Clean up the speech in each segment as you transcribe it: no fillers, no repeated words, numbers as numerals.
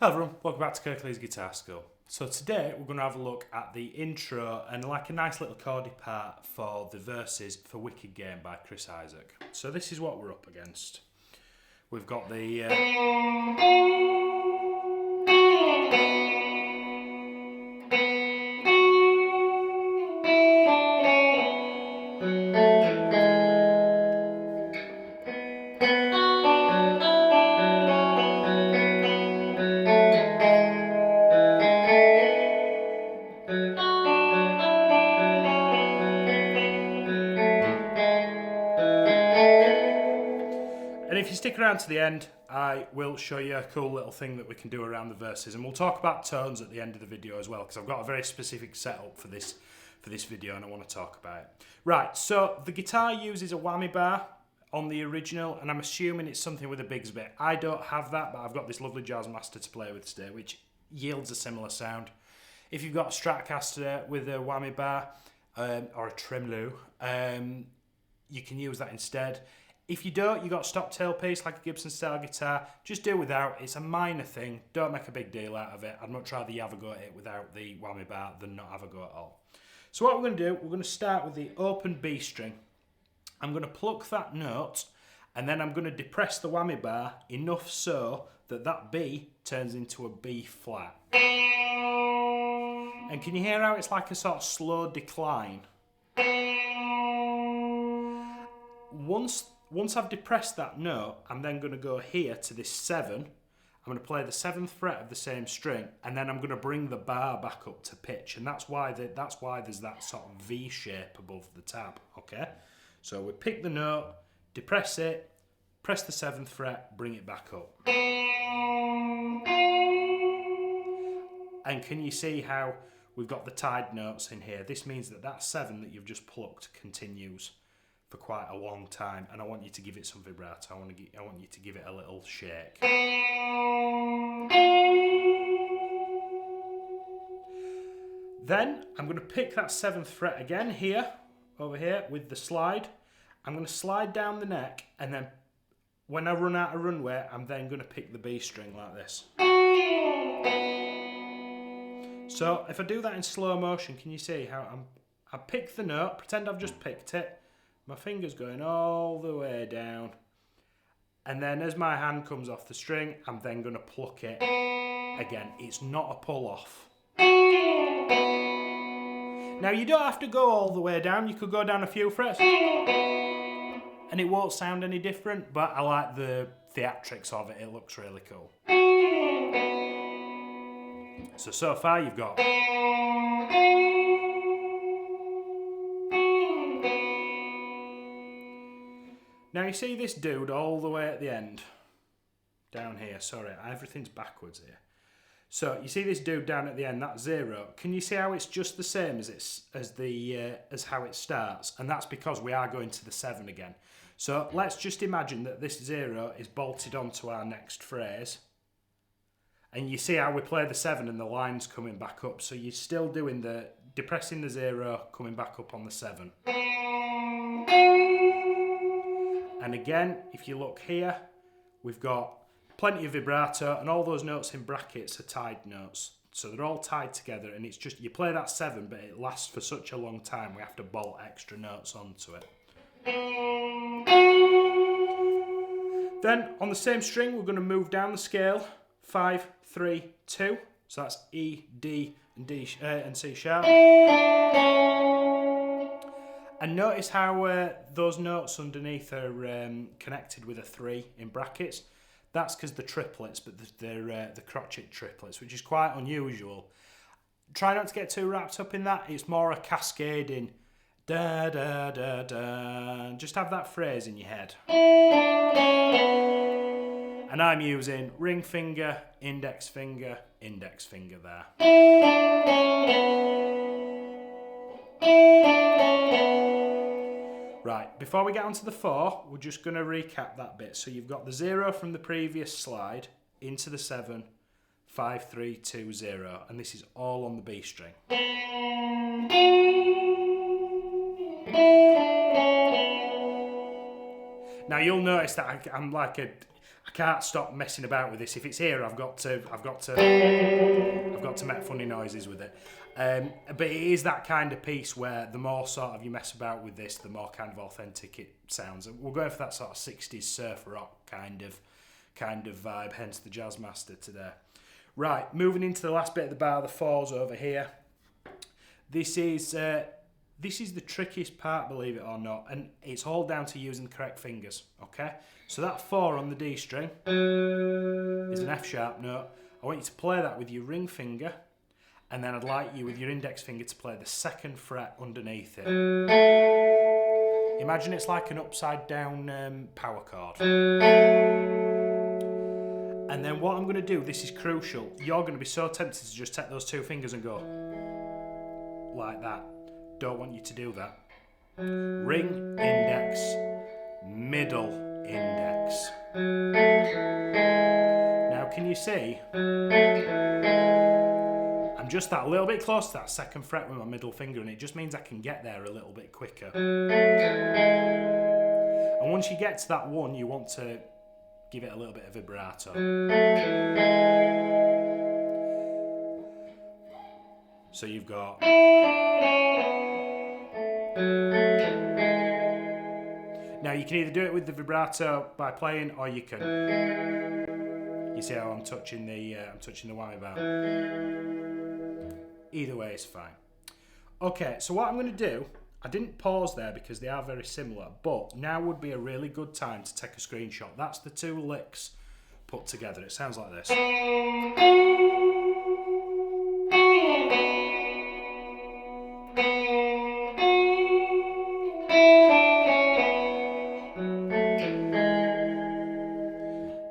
Hello everyone, welcome back to Kirklees Guitar School. So today we're going to have a look at the intro and like a nice little chordy part for the verses for Wicked Game by Chris Isaak. So this is what we're up against. We've got the and if you stick around to the end, I will show you a cool little thing that we can do around the verses, and we'll talk about tones at the end of the video as well, because I've got a very specific setup for this video and I want to talk about it. Right, so the guitar uses a whammy bar on the original, and I'm assuming it's something with a Bigs bit. I don't have that, but I've got this lovely Jazzmaster to play with today, which yields a similar sound. If you've got a Stratocaster with a whammy bar or a tremolo, you can use that instead. If you don't, you got a stop tailpiece like a Gibson style guitar, just do without. It's a minor thing, don't make a big deal out of it. I'd much rather you have a go at it without the whammy bar than not have a go at all. So what we're going to do, we're going to start with the open B string. I'm going to pluck that note, and then I'm going to depress the whammy bar enough so that that B turns into a B flat. And can you hear how it's like a sort of slow decline? Once I've depressed that note, I'm then going to go here to this 7. I'm going to play the 7th fret of the same string, and then I'm going to bring the bar back up to pitch, and that's why there's that sort of V shape above the tab, okay? So we pick the note, depress it, press the 7th fret, bring it back up. And can you see how we've got the tied notes in here? This means that that 7 that you've just plucked continues for quite a long time, and I want you to give it some vibrato. I want you to give it a little shake. Then I'm going to pick that 7th fret again here, over here with the slide. I'm going to slide down the neck, and then when I run out of runway, I'm then going to pick the B string like this. So if I do that in slow motion, can you see how I pick the note, pretend I've just picked it, my finger's going all the way down, and then as my hand comes off the string, I'm then going to pluck it again. It's not a pull off. Now you don't have to go all the way down, you could go down a few frets and it won't sound any different, but I like the theatrics of it, it looks really cool. So far you've got. Now you see this dude all the way at the end, down here, sorry, everything's backwards here. So you see this dude down at the end, that 0. Can you see how it's just the same as how it starts? And that's because we are going to the 7 again. So let's just imagine that this 0 is bolted onto our next phrase. And you see how we play the 7 and the line's coming back up. So you're still doing depressing the 0, coming back up on the 7. And again, if you look here, we've got plenty of vibrato, and all those notes in brackets are tied notes. So they're all tied together, and it's just, you play that 7, but it lasts for such a long time, we have to bolt extra notes onto it. Then, on the same string, we're going to move down the scale, 5, 3, 2. So that's E, D, and D, and C sharp. And notice how those notes underneath are connected with a 3 in brackets. That's because they're triplets, but they're the crotchet triplets, which is quite unusual. Try not to get too wrapped up in that. It's more a cascading. Da, da, da, da. Just have that phrase in your head. And I'm using ring finger there. Right, before we get onto the 4, we're just going to recap that bit. So you've got the 0 from the previous slide into the 7, 5, 3, 2, 0, and this is all on the B string. Now you'll notice that I can't stop messing about with this. If it's here, I've got to make funny noises with it. But it is that kind of piece where the more sort of you mess about with this, the more kind of authentic it sounds. We're going for that sort of 60s surf rock kind of vibe, hence the Jazzmaster today. Right, moving into the last bit of the bar, the fours over here. This is the trickiest part, believe it or not, and it's all down to using the correct fingers, okay? So that 4 on the D string is an F sharp note. I want you to play that with your ring finger, and then I'd like you with your index finger to play the 2nd fret underneath it. Imagine it's like an upside down power chord. And then what I'm going to do, this is crucial, you're going to be so tempted to just take those 2 fingers and go like that. Don't want you to do that. Ring, index, middle, index. Now can you see? I'm just that little bit close to that 2nd fret with my middle finger, and it just means I can get there a little bit quicker. And once you get to that 1, you want to give it a little bit of vibrato. So you've got... Now you can either do it with the vibrato by playing, or you can... You see how I'm touching the whammy bar? Either way is fine. Okay, so what I'm going to do, I didn't pause there because they are very similar, but now would be a really good time to take a screenshot. That's the 2 licks put together. It sounds like this.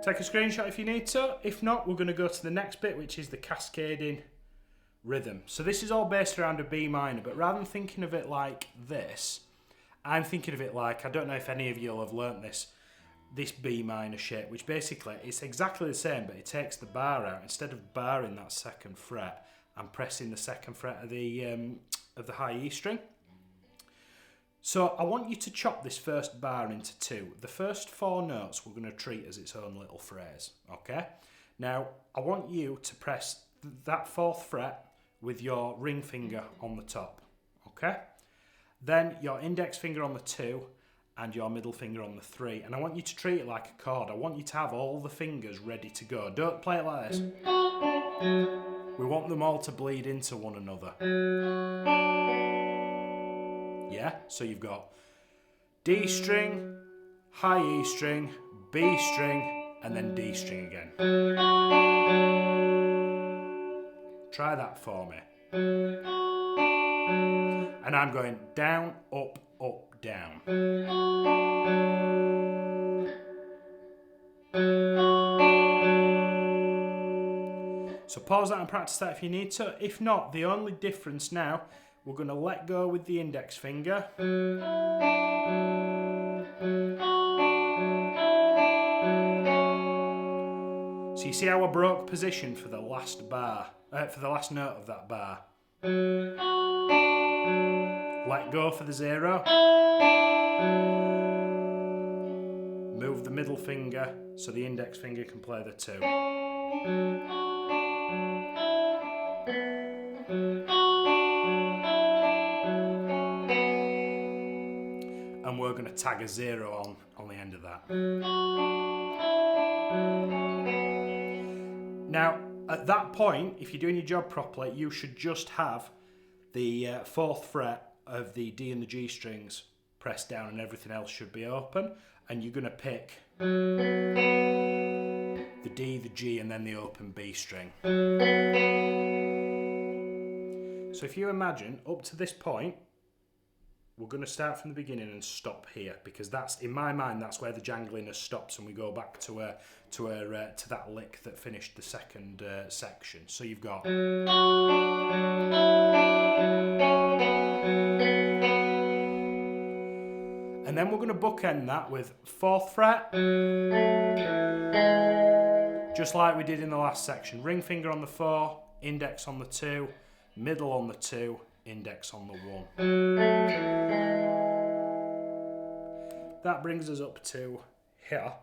Take a screenshot if you need to. If not, we're going to go to the next bit, which is the cascading rhythm. So this is all based around a B minor, but rather than thinking of it like this, I'm thinking of it like, I don't know if any of you will have learnt this B minor shape, which basically, it's exactly the same, but it takes the bar out. Instead of barring that 2nd fret, I'm pressing the 2nd fret of the high E string. So I want you to chop this first bar into 2. The first 4 notes we're going to treat as its own little phrase, okay? Now, I want you to press that 4th fret with your ring finger on the top, okay? Then your index finger on the 2 and your middle finger on the 3. And I want you to treat it like a chord. I want you to have all the fingers ready to go. Don't play it like this. We want them all to bleed into one another. Yeah, so you've got D string, high E string, B string, and then D string again. Try that for me. And I'm going down, up, up, down. So pause that and practice that if you need to. If not, the only difference now, we're going to let go with the index finger. So you see how I broke position for the last bar, for the last note of that bar. Let go for the 0. Move the middle finger so the index finger can play the 2. And we're going to tag a 0 on the end of that. Now, at that point, if you're doing your job properly, you should just have the 4th fret of the D and the G strings pressed down, and everything else should be open. And you're going to pick the D, the G, and then the open B string. So if you imagine, up to this point, we're going to start from the beginning and stop here, because that's, in my mind, that's where the jangliness stops, and we go back to that lick that finished the 2nd section. So you've got... And then we're going to bookend that with 4th fret, just like we did in the last section. Ring finger on the 4, index on the 2, middle on the 2, index on the 1. That brings us up to here.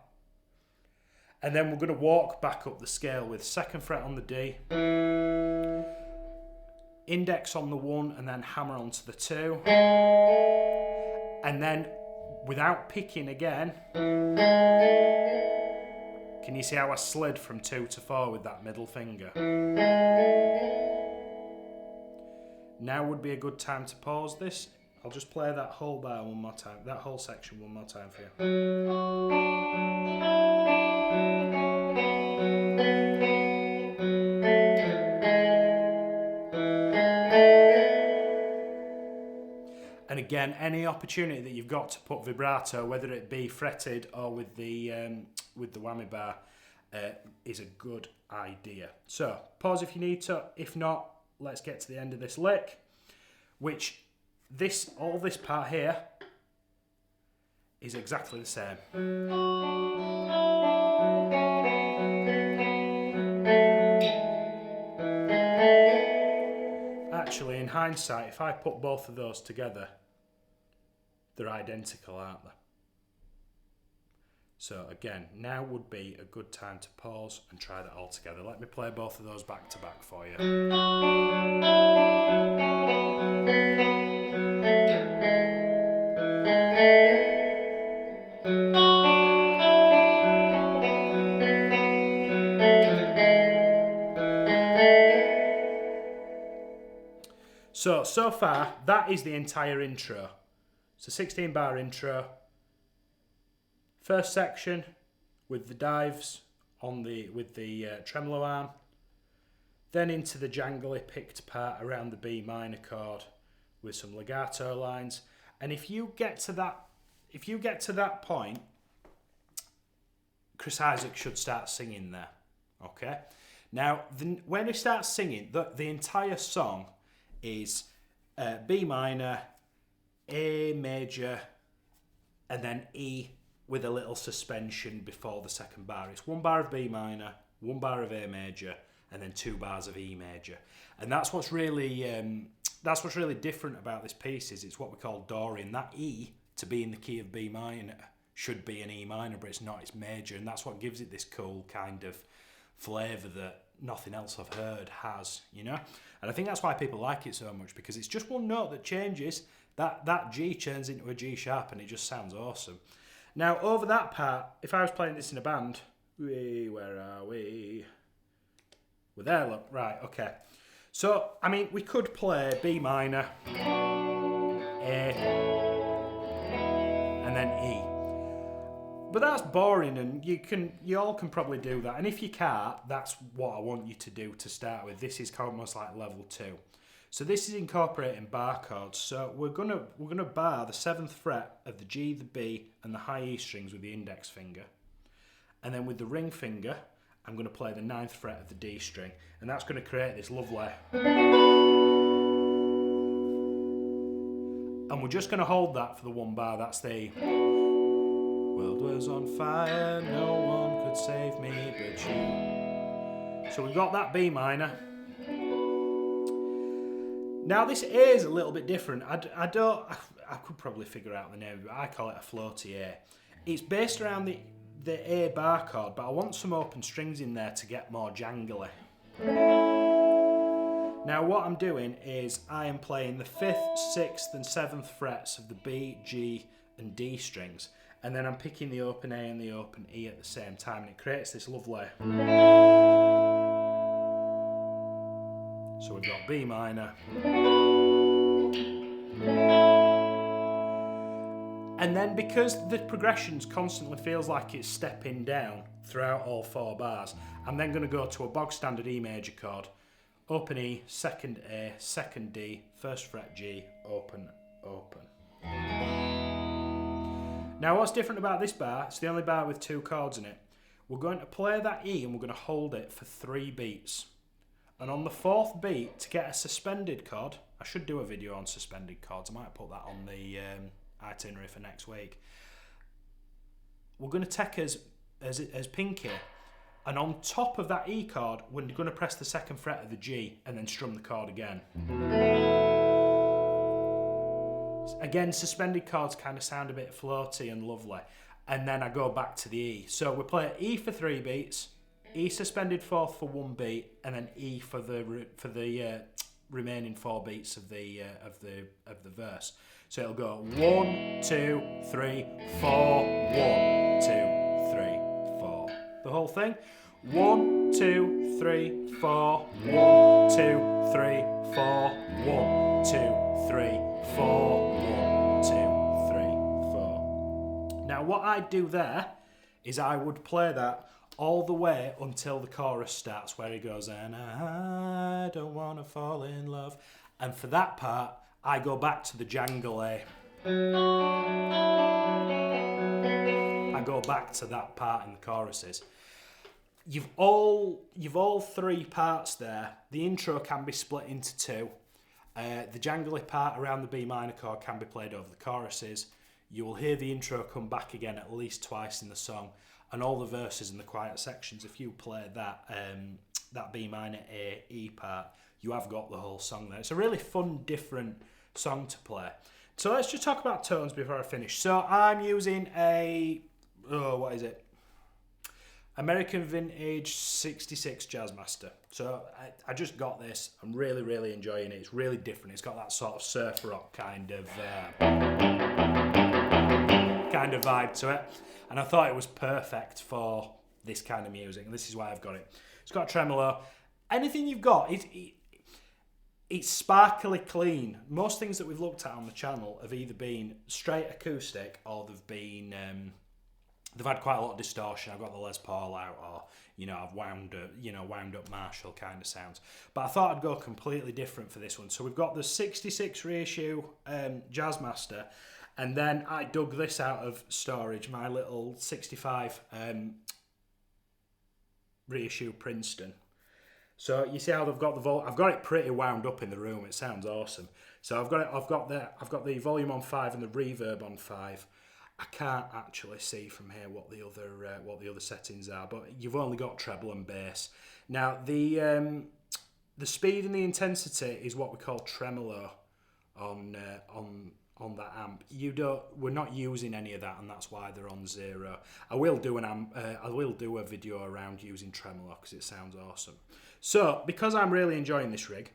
And then we're going to walk back up the scale with 2nd fret on the D, index on the 1, and then hammer onto the 2. And then, without picking again, can you see how I slid from 2 to 4 with that middle finger? Now would be a good time to pause this. I'll just play that whole bar one more time, that whole section one more time for you. And again, any opportunity that you've got to put vibrato, whether it be fretted or with the whammy bar, is a good idea. So pause if you need to. If not, let's get to the end of this lick, which all this part here is exactly the same. Actually, in hindsight, if I put both of those together, they're identical, aren't they? So again, now would be a good time to pause and try that all together. Let me play both of those back to back for you. So far, that is the entire intro. It's a 16 bar intro. First section with the dives with the tremolo arm, then into the jangly picked part around the B minor chord with some legato lines. And if you get to that point, Chris Isaak should start singing there. Okay. Now, when he starts singing, the entire song is B minor, A major, and then E with a little suspension before the 2nd bar. It's 1 bar of B minor, 1 bar of A major, and then 2 bars of E major. And that's what's really different about this piece. Is it's what we call Dorian. That E, to be in the key of B minor, should be an E minor, but it's not. It's major, and that's what gives it this cool kind of flavour that nothing else I've heard has, you know. And I think that's why people like it so much, because it's just one note that changes. That G turns into a G sharp, and it just sounds awesome. Now, over that part, if I was playing this in a band, where are we? We're there, look. Right, okay. So, I mean, we could play B minor, A, and then E. But that's boring, and you all can probably do that. And if you can't, that's what I want you to do to start with. This is almost like level 2. So this is incorporating bar chords. So we're gonna bar the 7th fret of the G, the B, and the high E strings with the index finger, and then with the ring finger, I'm gonna play the 9th fret of the D string, and that's gonna create this lovely. And we're just gonna hold that for the 1 bar. That's the world was on fire, no one could save me but you. So we've got that B minor. Now this A is a little bit different. I could probably figure out the name, but I call it a floaty A. It's based around the A bar chord, but I want some open strings in there to get more jangly. Now what I'm doing is I am playing the 5th, 6th and 7th frets of the B, G and D strings, and then I'm picking the open A and the open E at the same time, and it creates this lovely. So we've got B minor. And then because the progressions constantly feels like it's stepping down throughout all 4 bars, I'm then going to go to a bog standard E major chord. Open E, 2nd A, 2nd D, 1st fret G, open, open. Now what's different about this bar, it's the only bar with 2 chords in it. We're going to play that E and we're going to hold it for 3 beats. And on the 4th beat, to get a suspended chord, I should do a video on suspended chords, I might put that on the itinerary for next week. We're going to take as pinky, and on top of that E chord, we're going to press the 2nd fret of the G and then strum the chord again. Again, suspended chords kind of sound a bit floaty and lovely. and then I go back to the E. So we play E for 3 beats, E suspended fourth for 1 beat, and then E for the remaining 4 beats of the verse. So it'll go 1, 2, 3, 4, 1, 2, 3, 4. The whole thing. 1, 2, 3, 4, 1, 2, 3, 4, 1, 2, 3, 4, 1, 2, 3, 4. Now what I'd do there is I would play that all the way until the chorus starts, where he goes, and I don't want to fall in love. And for that part, I go back to the jangle A. I go back to that part in the choruses. You've all 3 parts there. The intro can be split into 2. The jangly part around the B minor chord can be played over the choruses. You will hear the intro come back again at least twice in the song, and all the verses and the quiet sections. If you play that B minor A E part, you have got the whole song there. It's a really fun, different song to play. So let's just talk about tones before I finish. So I'm using a what is it? American Vintage 66 Jazzmaster. So I just got this. I'm really, really enjoying it. It's really different. It's got that sort of surf rock kind of vibe to it. And I thought it was perfect for this kind of music. And this is why I've got it. It's got a tremolo. Anything you've got, it's sparkly clean. Most things that we've looked at on the channel have either been straight acoustic or they've been... they've had quite a lot of distortion. I've got the Les Paul out, or I've wound up Marshall kind of sounds. But I thought I'd go completely different for this one. So we've got the 66 reissue Jazzmaster, and then I dug this out of storage, my little 65 reissue Princeton. So you see how they've got the I've got it pretty wound up in the room. It sounds awesome. So I've got the volume on 5 and the reverb on 5. I can't actually see from here what the other settings are, but you've only got treble and bass. Now the speed and the intensity is what we call tremolo on that amp. We're not using any of that, and that's why they're on 0. I will do a video around using tremolo because it sounds awesome. So because I'm really enjoying this rig,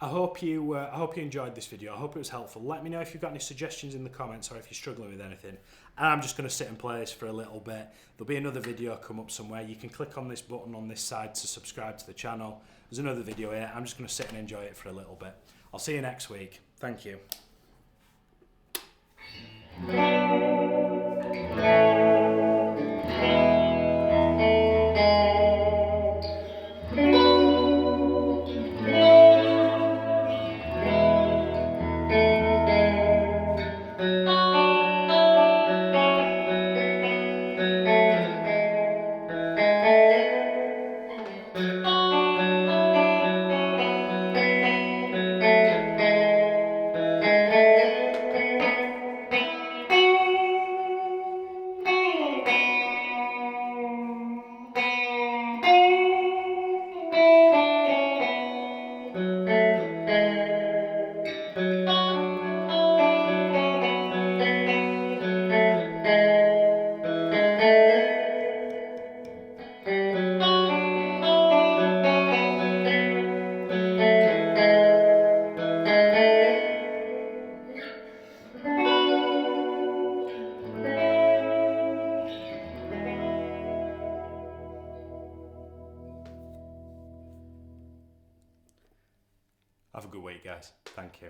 I hope you enjoyed this video. I hope it was helpful. Let me know if you've got any suggestions in the comments or if you're struggling with anything. And I'm just going to sit and play this for a little bit. There'll be another video come up somewhere. You can click on this button on this side to subscribe to the channel. There's another video here. I'm just going to sit and enjoy it for a little bit. I'll see you next week. Thank you. Have a good week, guys. Thank you.